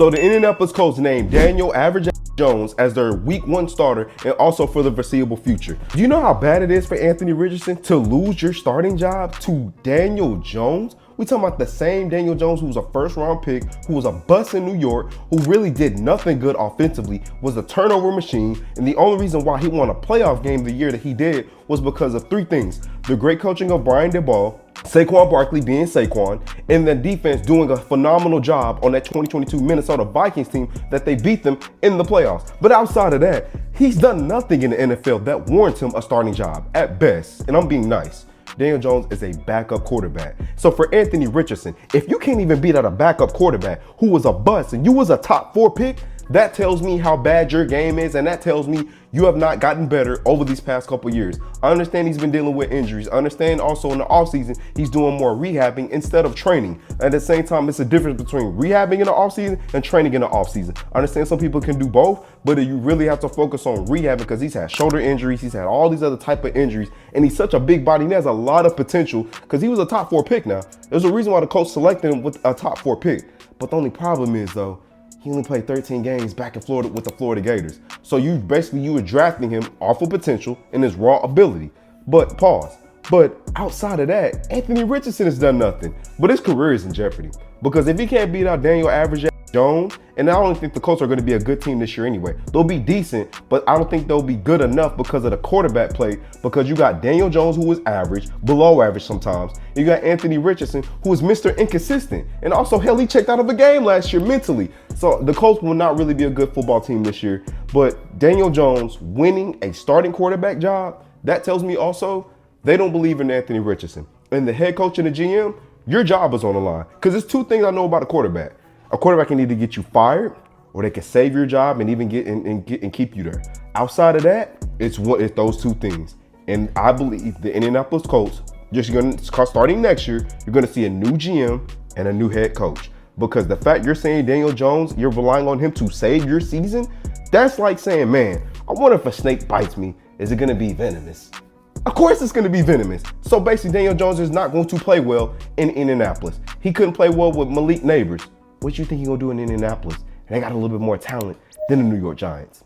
So the Indianapolis Colts named Daniel Average Jones as their week 1 starter and also for the foreseeable future. Do you know how bad it is for Anthony Richardson to lose your starting job to Daniel Jones? We talking about the same Daniel Jones who was a first-round pick, who was a bust in New York, who really did nothing good offensively, was a turnover machine, and the only reason why he won a playoff game the year that he did was because of 3 things: the great coaching of Brian Daboll, Saquon Barkley being Saquon, and the defense doing a phenomenal job on that 2022 Minnesota Vikings team that they beat them in the playoffs. But outside of that, he's done nothing in the NFL that warrants him a starting job at best, and I'm being nice. Daniel Jones is a backup quarterback. So for Anthony Richardson, if you can't even beat out a backup quarterback who was a bust and you was a top 4 pick, that tells me how bad your game is, and that tells me you have not gotten better over these past couple years. I understand he's been dealing with injuries. I understand also in the offseason, he's doing more rehabbing instead of training. At the same time, it's a difference between rehabbing in the offseason and training in the offseason. I understand some people can do both, but you really have to focus on rehabbing because he's had shoulder injuries, he's had all these other type of injuries, and he's such a big body. He has a lot of potential because he was a top 4 pick now. There's a reason why the Colts selected him with a top 4 pick. But the only problem is, though, he only played 13 games back in Florida with the Florida Gators. So you were drafting him off of potential and his raw ability. But pause. But outside of that, Anthony Richardson has done nothing. But his career is in jeopardy. Because if he can't beat out Daniel Average Jones, and I don't think the Colts are going to be a good team this year anyway. They'll be decent, but I don't think they'll be good enough because of the quarterback play, because you got Daniel Jones, who is average, below average sometimes. You got Anthony Richardson, who is Mr. Inconsistent. And also, hell, he checked out of a game last year mentally. So the Colts will not really be a good football team this year. But Daniel Jones winning a starting quarterback job, that tells me also they don't believe in Anthony Richardson. And the head coach and the GM, your job is on the line. Because there's 2 things I know about a quarterback. A quarterback can either get you fired, or they can save your job and even get and keep you there. Outside of that, it's those 2 things. And I believe the Indianapolis Colts, starting next year, you're going to see a new GM and a new head coach. Because the fact you're saying Daniel Jones, you're relying on him to save your season, that's like saying, man, I wonder if a snake bites me, is it going to be venomous? Of course it's going to be venomous. So basically, Daniel Jones is not going to play well in Indianapolis. He couldn't play well with Malik Neighbors. What you think he's going to do in Indianapolis? And they got a little bit more talent than the New York Giants.